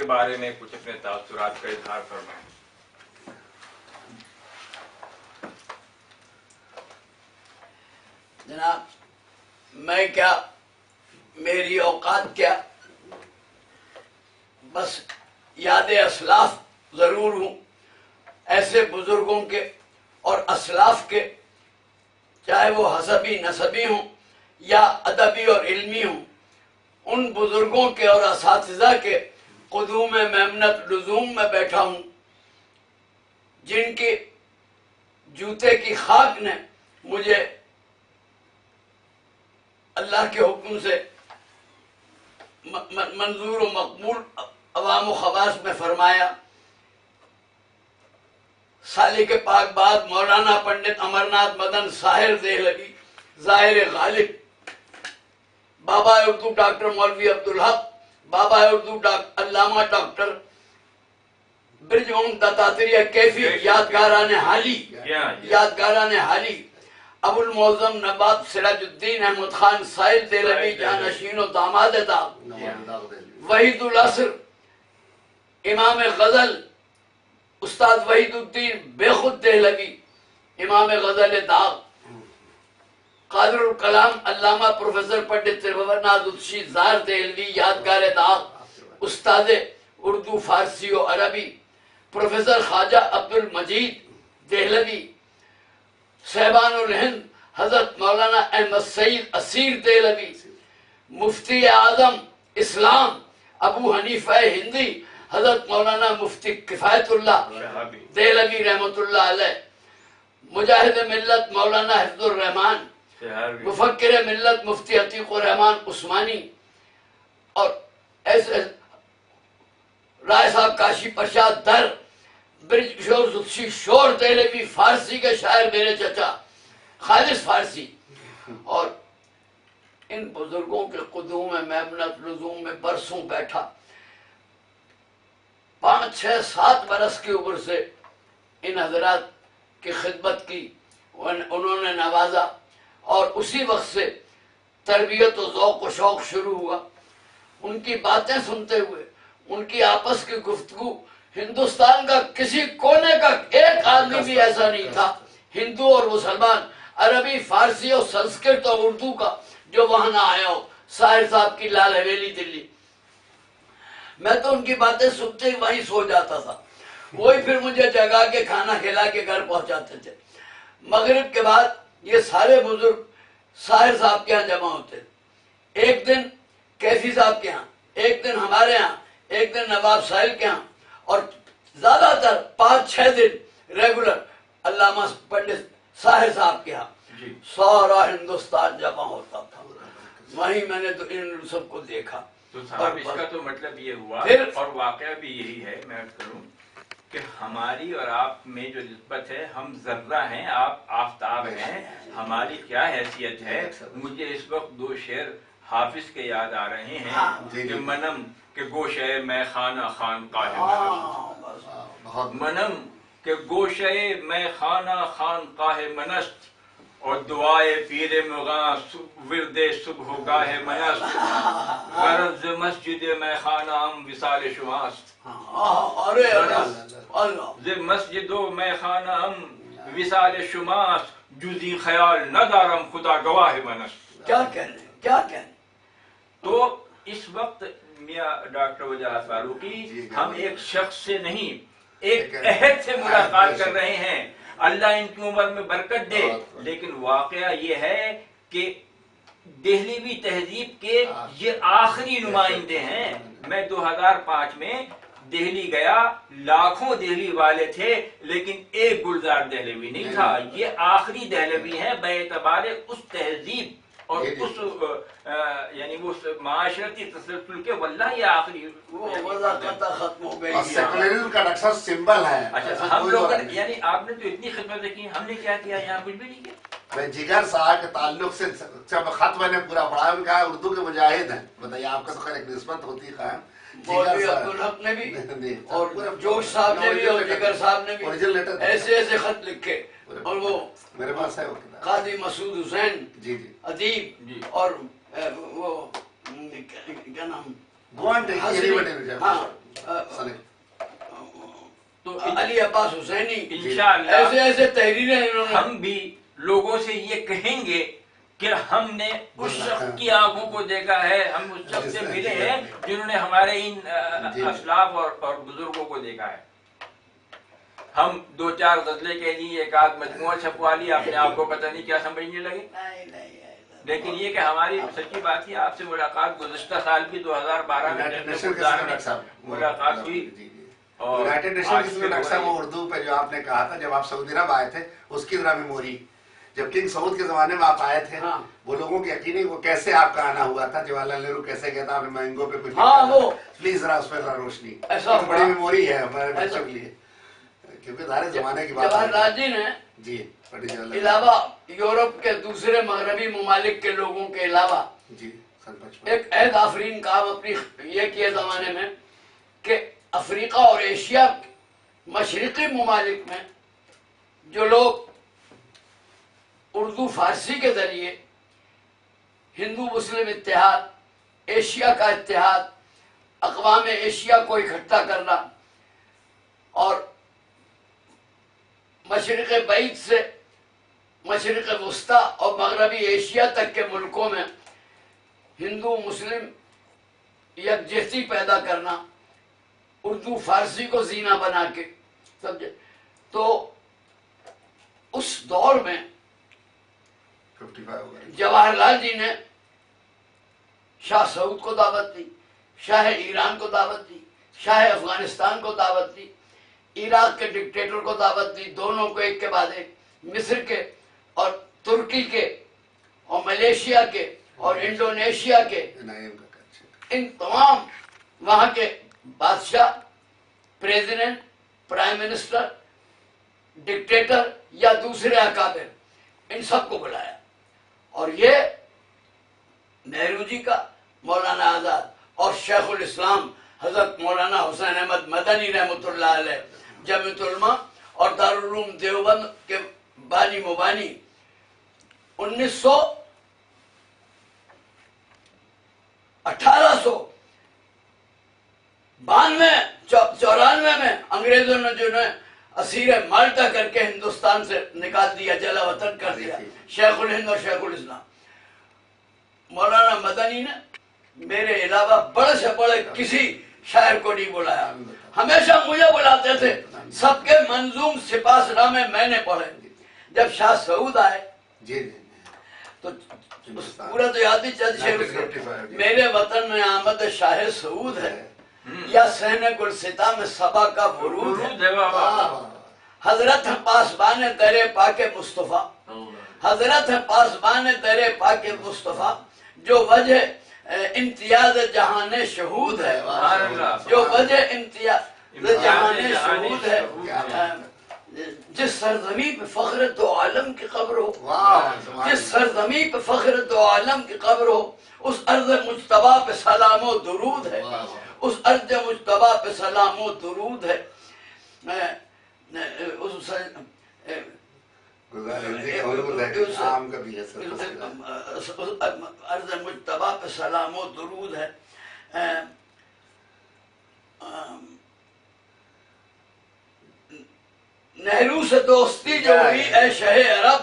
بارے میں کچھ اپنے تاثرات کا اظہار فرمائیں۔ جناب، میں کیا، میری اوقات کیا، بس یاد اسلاف ضرور ہوں، ایسے بزرگوں کے اور اسلاف کے، چاہے وہ حسبی نسبی ہوں یا ادبی اور علمی ہوں، ان بزرگوں کے اور اساتذہ کے قدوم میمنت لزوم میں بیٹھا ہوں، جن کی جوتے کی خاک نے مجھے اللہ کے حکم سے منظور و مقبول عوام و خواص میں فرمایا۔ سالک پاک بعد مولانا پنڈت امرناتھ مدن ساحر دہلوی، ظاہر غالب، بابا اردو ڈاکٹر مولوی عبدالحق، بابا اردو علامہ ڈاکٹر برج اوم دتاتریہ کیفی، یادگاران حالی، ابو المعظم نواب سراج الدین احمد خان سائل دہلوی، جانشین و داماد داغ، وحید العصر، امام غزل استاد وحید الدین بے خود دہلوی، امام غزل داغ، قادر الکلام علامہ پروفیسر پنڈت تربھوارناتھ اتشی زار دہلوی، یادگار داغ، استاد اردو فارسی و عربی پروفیسر خواجہ عبد المجید دہلوی، صاحبان الہند حضرت مولانا احمد سعید اسیر دہلوی، مفتی اعظم اسلام ابو حنیفہ ہندی حضرت مولانا مفتی کفایت اللہ دہلوی رحمۃ اللہ علیہ، مجاہد ملت مولانا حفظ الرحمان، مفکر ملت مفتی عتیق الرحمان عثمانی، اور ایسے رائے صاحب کاشی پرشاد در، برج کشور زدشی شور دہلوی، فارسی کے شاعر میرے چچا، خالص فارسی، اور ان بزرگوں کے قدوم میمنت لزوم میں برسوں بیٹھا، 5 6 7 برس کی عمر سے ان حضرات کی خدمت کی، انہوں نے نوازا، اور اسی وقت سے تربیت و ذوق و شوق شروع ہوا۔ ان کی باتیں سنتے ہوئے، ان کی آپس کی گفتگو، ہندوستان کا کسی کونے کا ایک آدمی بھی ایسا نہیں تھا، ہندو اور مسلمان، عربی، فارسی اور سنسکرت اور اردو کا، جو وہاں نہ آیا ہو۔ ساحر صاحب کی لال حویلی دلی، میں تو ان کی باتیں سنتے ہی وہیں سو جاتا تھا، وہی پھر مجھے جگا کے کھانا کھلا کے گھر پہنچاتے تھے۔ مغرب کے بعد یہ سارے بزرگ ساحر صاحب کے ہاں جمع ہوتے تھے، ایک دن کیفی صاحب کے ہاں، ایک دن ہمارے ہاں، ایک دن نواب ساحل کے ہاں، اور زیادہ تر 5 6 دن ریگولر علامہ پنڈت ساحر صاحب کے ہاں۔ سارا ہندوستان جمع ہوتا تھا، وہیں میں نے تو ان سب کو دیکھا۔ تو صاحب اس کا تو مطلب یہ ہوا، اور واقعہ بھی یہی ہے، میں کروں کہ ہماری اور آپ میں جو نسبت ہے، ہم ذرہ ہیں، آپ آفتاب ہیں، ہماری کیا حیثیت ہے۔ مجھے اس وقت 2 شعر حافظ کے یاد آ رہے ہیں کہ منم کہ گوشے میں خانہ خانقاہ منست، منم کہ گوشے میں خانہ خانقاہ منست، اور دعائے پیر مغاں ورد صبح گاہ منست، غرض مسجد میں خانہ ہم وصال شماست، ز مسجد و میں خانہ ہم وصال شماست، جزی خیال نہ دارم خدا گواہ منست۔ کیا کہنے، کیا کہنے۔ تو اس وقت میاں ڈاکٹر وجاہت فاروقی، ہم ایک شخص سے نہیں، ایک عہد سے ملاقات کر رہے ہیں، اللہ ان کی عمر میں برکت دے۔ لیکن واقعہ یہ ہے کہ دہلوی تہذیب کے یہ آخری نمائندے ہیں۔ میں 2005 میں دہلی گیا، لاکھوں دہلی والے تھے، لیکن ایک گلزار دہلوی نہیں تھا۔ یہ آخری دہلوی ہیں بے اعتبار اس تہذیب اور اس یعنی وہ معاشرتی تسلسل کے، واللہ یہ آخری وہ وضاحت ختم ہو گئی، سیکولرزم کا نقشہ سمبل ہے۔ اچھا، ہم لوگ یعنی آپ نے تو اتنی خدمتیں کی، ہم نے کیا کیا؟ یہاں کچھ بھی نہیں کیا۔ میں جگر صاحب کے تعلق سے جب خط میں نے پورا پڑھا، ان کا اردو کے مجاہد ہیں، بتائیے آپ کا تو خیر ایک نسبت ہوتی ہے قائم۔ مولوی عبدالحق نے بھی، اور جوش صاحب نے بھی، اور جگر صاحب نے بھی ایسے ایسے خط لکھے، اور وہ میرے پاس ہے وہ قاضی مسعود حسین ادیب، اور وہ کیا نام، علی عباس حسینی، انشاءاللہ ایسے ایسے تحریریں انہوں نے. ہم بھی لوگوں سے یہ کہیں گے کہ ہم نے اس شخص کی آنکھوں کو دیکھا ہے، ہم اس شخص سے ملے ہیں جنہوں نے ہمارے ان اسلاف اور بزرگوں کو دیکھا ہے. ہم دو چار غزلے کے لیے ایک آدھ مجموعہ چھپوا لیا، اپنے آپ کو پتہ نہیں کیا سمجھنے لگے. لیکن یہ کہ ہماری سچی بات ہے، آپ سے ملاقات گزشتہ سال کی 2012 میں ملاقات ہوئی. یونائٹڈ نیشن کی نقشہ وہ اردو پہ جو آپ نے کہا تھا جب آپ سعودی عرب آئے تھے، اس کی ذرا میموری. جب کنگ سعود کے زمانے میں آپ آئے تھے، وہ لوگوں کی یقینی وہ کیسے آپ کا آنا ہوا تھا، جواہر لال نہرو کیسے گیا تھا، ہمیں مہنگوں پہ کچھ پلیز ذرا اس پہ ذرا روشنی. بڑی میموری ہے ہمارے بچوں کے لیے، کیونکہ سارے زمانے کی بات. جواہر لال جی نے جی علاوہ یورپ کے دوسرے مغربی ممالک کے لوگوں کے علاوہ جی ایک عہد آفرین کام اپنی یہ کیے زمانے میں کہ افریقہ اور ایشیا مشرقی ممالک میں جو لوگ اردو فارسی کے ذریعے ہندو مسلم اتحاد، ایشیا کا اتحاد، اقوام ایشیا کو اکٹھا کرنا اور مشرق بعید سے مشرق وسطی اور مغربی ایشیا تک کے ملکوں میں ہندو مسلم یکجہتی پیدا کرنا، اردو فارسی کو زینہ بنا کے، سمجھے. تو اس دور میں جواہر لال جی نے شاہ سعود کو دعوت دی، شاہ ایران کو دعوت دی، شاہ افغانستان کو دعوت دی، عراق کے ڈکٹیٹر کو دعوت دی، دونوں کو ایک کے بعد ایک، مصر کے اور ترکی کے اور ملیشیا کے اور انڈونیشیا کے، ان تمام وہاں کے بادشاہ، پریزیڈنٹ، پرائم منسٹر، ڈکٹیٹر یا دوسرے اکابر، ان سب کو بلایا. اور یہ نہرو جی کا، مولانا آزاد اور شیخ الاسلام حضرت مولانا حسین احمد مدنی رحمۃ اللہ علیہ، جامعۃ العلماء اور دارالعلوم دیوبند کے بانی مبانی 1894 میں انگریزوں نے جو اسیر مالٹا کر کے ہندوستان سے نکال دیا، جلا وطن کر دیا، شیخ الہند اور شیخ الاسلام. مولانا مدنی نے میرے علاوہ بڑے سے بڑے کسی شاعر کو نہیں بلایا، ہمیشہ مجھے بلاتے تھے. سب کے منظوم سپاس نامے میں نے پڑھے. جب شاہ سعود آئے تو پورا تو یاد ہی میرے وطن میں آمد شاہ سعود ہے یا صحن گلستاں میں صبا کا برود ہے. حضرت ہے پاسبان در پاک مصطفیٰ، حضرت ہے پاسبان در پاک مصطفیٰ، جو وجہ امتیاز جہان شہود ہے، جو وجہ امتیاز جہان شہود ہے. جس سرزمین پہ فخر دو عالم کی قبر ہو، جس سرزمین پہ فخر دو عالم کی قبر ہو، اس ارض مجتبی پہ سلام و درود ہے، اس ارض مجتبی پہ سلام و درود ہے. ارض مجتبی پہ سلام و درود ہے. نہرو سے دوستی جو ہوئی اے شہ عرب،